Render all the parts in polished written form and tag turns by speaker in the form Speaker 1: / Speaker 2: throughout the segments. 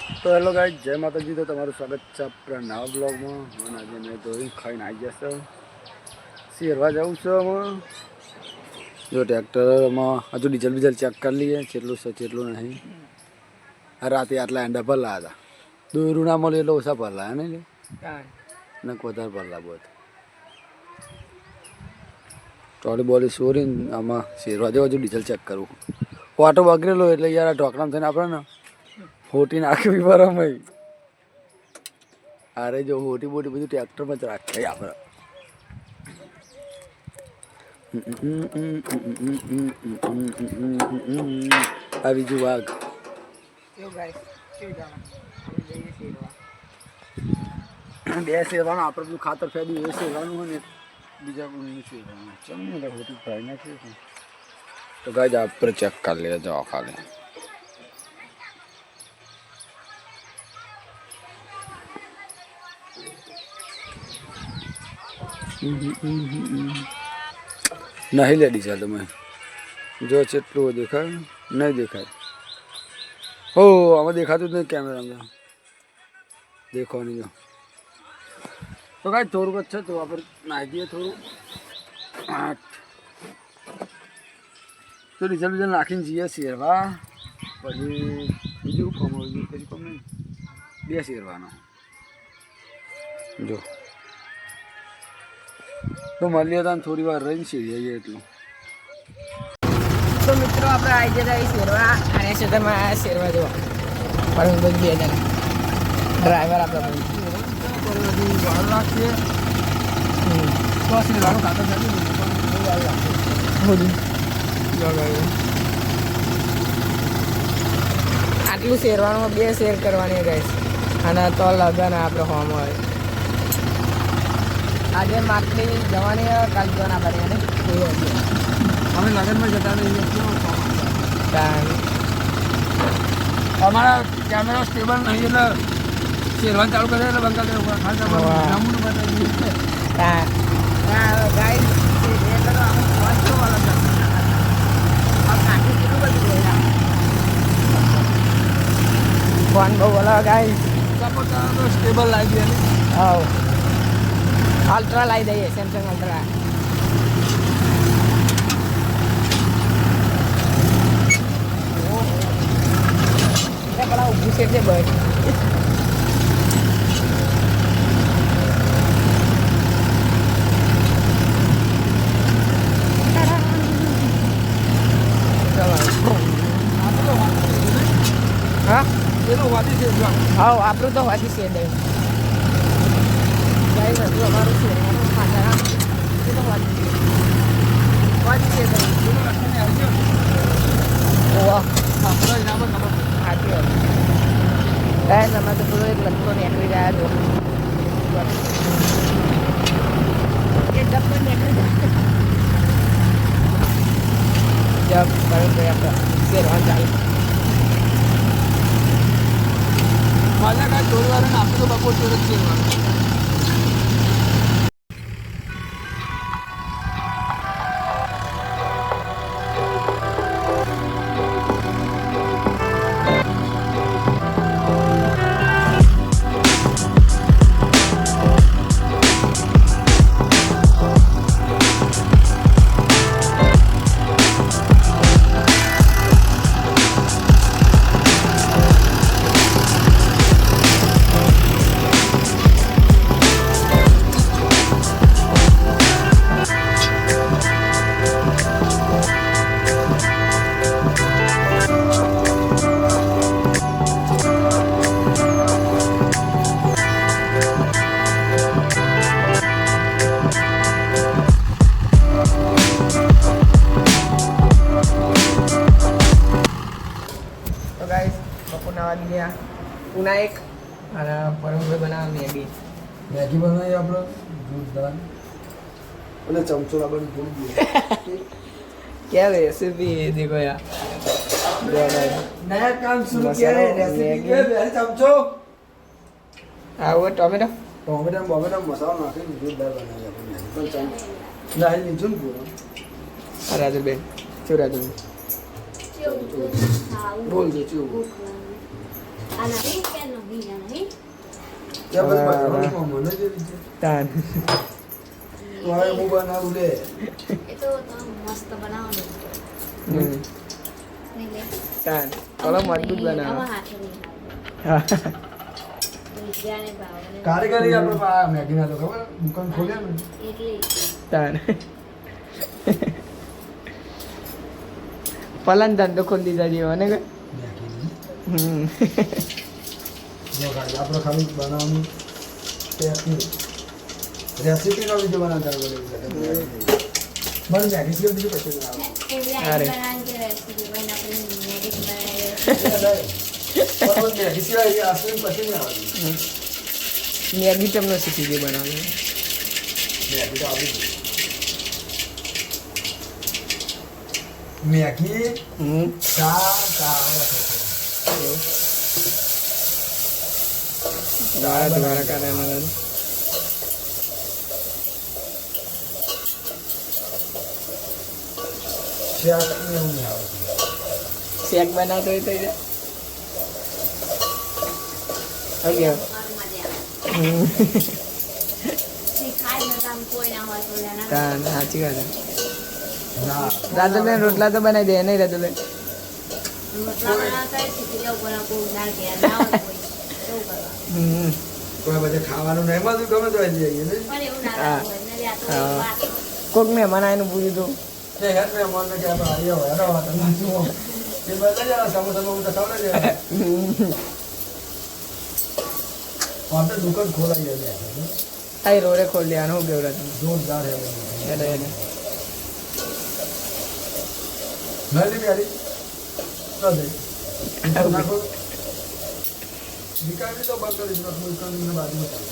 Speaker 1: તો hello guys, જય માતાજી. તો તમારું સ્વાગત છે આપણા નવા બ્લોગમાં. અને આજે મેં ધોઈ ખાઈને આવી જશે શેરવા જવું છે. આમાં જો ટ્રેક્ટરમાં હજુ ડીઝલ ચેક કરી લઈએ કેટલું છે કેટલું નહીં. રાતે આટલા એંડા ભરલા હતા. દોરું ના મળે એટલે ઓછા ભરલા હે ને વધારે ભરલા બહુ ટ્રોલી બોલી સોરીને આમાં શેરવા જવું. હજુ ડીઝલ ચેક કરવું. ઓટો બગડેલો એટલે યાર આ ઢોકણામાં થઈને આપણે ને હોટી નાખવી બરાબર. અરે જો હોટી બોટી બધું ટ્રેક્ટરમાં જ રાખીએ આપણે. આ બીજું વાઘ બે શેરવાનું આપણે બધું ખાતર ફેર્યું એ શેરવાનું હોય ને બીજા કોઈ શેરવાનું ચમ એટલે હોટી ફ્રાય નાખ્યું. તો ગાય આપણે ચેક કરી લઈએ જાઓ ખાલી. નહીં લે ડીઝલ તમે જો જેટલું દેખાય નહીં દેખાય. હો આમાં દેખાતું જ નહીં કેમેરામાં દેખવાની. જો તો કાંઈ થોડુંક જ છે તો આપણે નાખી દઈએ થોડું. તો ડીઝલ નાખીને જઈએ શેરવા. પછી બીજું કમાવું પછી કમ નહીં બે શેરવાનો. જો તો મળીએ તો થોડી વાર રહીને શેરીએ એટલું.
Speaker 2: તો મિત્રો આપણે આવી જતા શેરવા અને ખેતરમાં શેરવા જવા પણ બે જણા ડ્રાઈવર આપણે
Speaker 1: વાર રાખીએ તો શેરવાનું ખાતર
Speaker 2: આટલું શેરવાનું બે શેર કરવાની ગઈશ અને તો લગન આપણે હોમ હોય. આજે માટલી જવાની કાલ જવાના બન્યા
Speaker 1: અમે લગનમાં જતા રહીએ. અમારા કેમેરા સ્ટેબલ નહીં એટલે શેરવાનું ચાલુ કરે એટલે બંધ કરી
Speaker 2: ફોન બહુ બોલો ગાય
Speaker 1: સ્ટેબલ લાવી દે.
Speaker 2: હા અલ્ટ્રા લાવી દઈએ સેમસંગ અલ્ટ્રા. પેલા ઊભું છે તે બસ હા હા આપણું તો વાંચી છે દે અમારું છે વાંચી છે ગાય તમે તો પૂરો એક લટકો નીકળી રહ્યા છો. એક ડબ્બો નીકળી જાય જબ બરાબર આપણે શેરવા ચાલુ.
Speaker 1: મારા કાંઈ જોડવાનું આપણે તો બપોર જોડે જ શેરવાનું.
Speaker 2: ઉના એક અને પરમભાઈ બનાવવા
Speaker 1: મેગી બનાવી આપણે જોરદાર. અને ચમચો આપણે થોડી
Speaker 2: क्या रेसिपी देखो यार
Speaker 1: नया काम शुरू किया है. रेसिपी के पहले चमचो
Speaker 2: वो टोमेटो
Speaker 1: टोमेटो मसाला नाखी जोरदार बनाया આપણે. પણ ચમચો ના લીધું ને પૂરો.
Speaker 2: રાજુબેન શું રાજુબેન
Speaker 1: બોલ દે ચેવું ત્યાં પછી બનાવવાનું મને જે રીતે.
Speaker 2: તાન
Speaker 1: તો હવે હું બનાવું લે.
Speaker 2: તાન ઓલો મજબૂત બનાવો હા
Speaker 1: કારીગરી આપણે આ મેગીના તો ખબર દુકાન ખોલ્યા ને
Speaker 2: તાન પલન ધંધો ખોલી દીધા જેવો ને કે
Speaker 1: મેગીની જો ગાડી આપણે ખાલી બનાવવાનું ટેકનિક રેસીપીનો વિડીયો બનાવતા બોલે મને મેગી સિવાય બીજું કશું ના આવે પણ મેગી સિવાય આસમી પછી ના આવે
Speaker 2: મેગી તમને શીખી ગઈ બનાવવાનું
Speaker 1: મેગી તો આવી ગઈ મેગી ચા
Speaker 2: દ્વારા કાઢે
Speaker 1: શાક ને એવું નહીં આવે
Speaker 2: શેક બનાવતો હોય તો ઓકે સાચી વાત
Speaker 1: ના
Speaker 2: રાતુલે રોટલા તો બનાવી દે નહીં રાતુલે
Speaker 1: કોઈ બધે ખાવાનું નહીં મળતું ગમે તો આવી જઈએ ને
Speaker 2: કોક મહેમાન આવીને પૂછ્યું હતું
Speaker 1: એ હેડ મેં મને કે આપણે આવ્યો હેડો તમે જુઓ એ બધા જરા સમોસા હું તો ખવડાવી દે આપણે દુકાન ખોલાઈ જાય
Speaker 2: આ રોડે ખોલી દેવાનું હું કેવું રાતું
Speaker 1: જોરદાર હે
Speaker 2: એટલે એને
Speaker 1: નહીં પ્યારી તો દે નાખો નિકાળી તો બંધ કરી દીધો દુકાનની બાજુમાં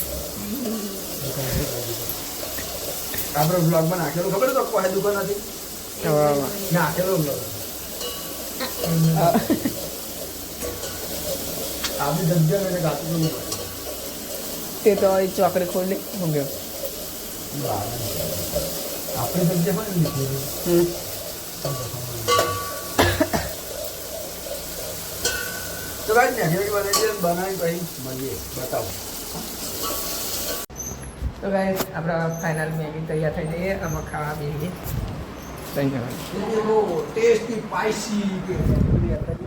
Speaker 1: આપણે બ્લોગમાં નાખેલું ખબર તો કોઈ દુકાન હતી નાખેલો બ્લોગ આપણી જગ્યા મેં ગાતું
Speaker 2: તે તો એ ચોકડી ખોલી હું ગયો
Speaker 1: આપણી જગ્યા પણ લીધી તો ભાઈ મેગી બનાવી પછી મળીએ બતાવો
Speaker 2: તો ગાઈસ આપણા ફાઇનલ મેગી તૈયાર થઈ જઈએ આમાં ખાવા બેસીએ ધન્યવાદ
Speaker 1: ટેસ્ટી સ્પાઈસી કે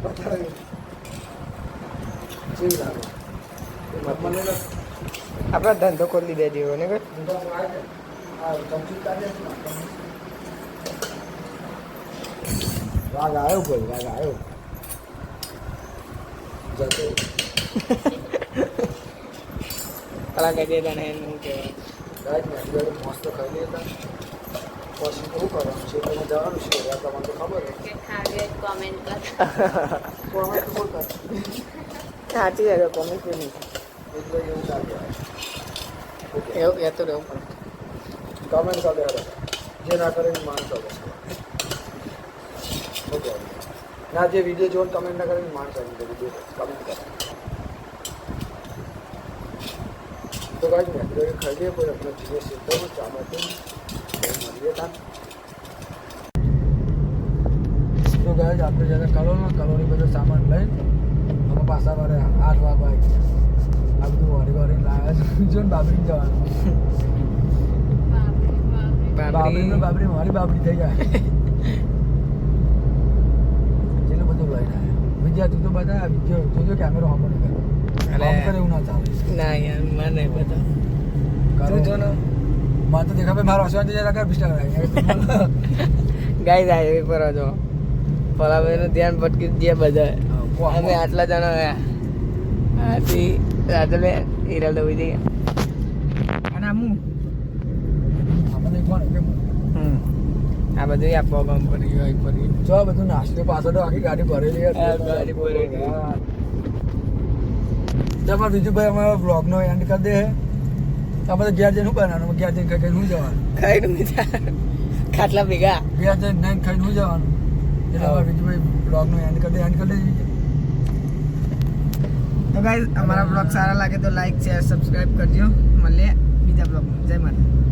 Speaker 1: બતાવે કેવું લાગે
Speaker 2: આપણા ધંધો ખોલી દે જેવો ને કે
Speaker 1: વાઘ આવ્યો કોઈ વાઘ આવ્યો જતો
Speaker 2: પેલા કહી દેતા ને એનું કહેવાય
Speaker 1: મસ્ત ખાઈ લેતા પછી શું કરવાનું છે તમે જવાનું છે તમારે તો ખબર
Speaker 2: સાચી જાય કોમેન્ટ નહીં
Speaker 1: એટલે એવું લાગે
Speaker 2: એવું એ તો રહેવું પડે
Speaker 1: કમેન્ટ ચાલે હવે જે ના કરે એ માણસ ચાલે ઓકે ના જે વિડીયો જોઈને કમેન્ટ ના કરે એ માણસ આવી જાય વિડીયો કમેન્ટ કરે તો કાંઈ નહીં ખાઈ લઈએ કોઈ આપણે જીવે સીધો ચામાંથી મળીએ તા તો ગાય આપણે જ્યારે કલોની બધો સામાન લઈ અમે પાછા વારે 8 વાગવા આવી ગયા આ બધું વારી લાવ્યા જો ને બાબરી જવાનું બાબરી મારી બાબરી થઈ જાય જેટલું બધું લઈને આવ્યા વિદ્યા તું તો બધા તું જો કેમેરો સાંભળ કરે એવું ના ચાલે
Speaker 2: ના યાર મને નહીં પતા તું જો ને
Speaker 1: મારે તો દેખા ભાઈ મારો હસવા જરા કર પિસ્ટા
Speaker 2: ગાય જાય પર જો પલાભાઈનું ધ્યાન ભટકી દે બધા અમે આટલા જણા આથી રાત્રે હીરા દવી જઈએ અને આમું
Speaker 1: આપણે કોણ કેમ
Speaker 2: આ બધું આપવા કામ કરી હોય કરી
Speaker 1: જો બધું નાસ્તો પાછળ આખી ગાડી ભરેલી
Speaker 2: ગાડી ભરેલી
Speaker 1: તમારે બીજું ભાઈ અમારા બ્લોગનો એન્ડ કરી દે આપણે તો ઘેર જઈને શું બનાવવાનું ઘેર જઈને ખાઈને શું જવાનું
Speaker 2: ખાઈ ખાટલા ભેગા
Speaker 1: ઘેર જઈને નાઈને ખાઈને શું જવાનું એટલે અમારે બીજું ભાઈ બ્લોગનો એન્ડ કરી દે
Speaker 2: તો ગાઈસ અમારા બ્લોગ સારા લાગે તો લાઈક શેર સબસ્ક્રાઇબ કરજો મળીએ બીજા બ્લોગમાં જય માતા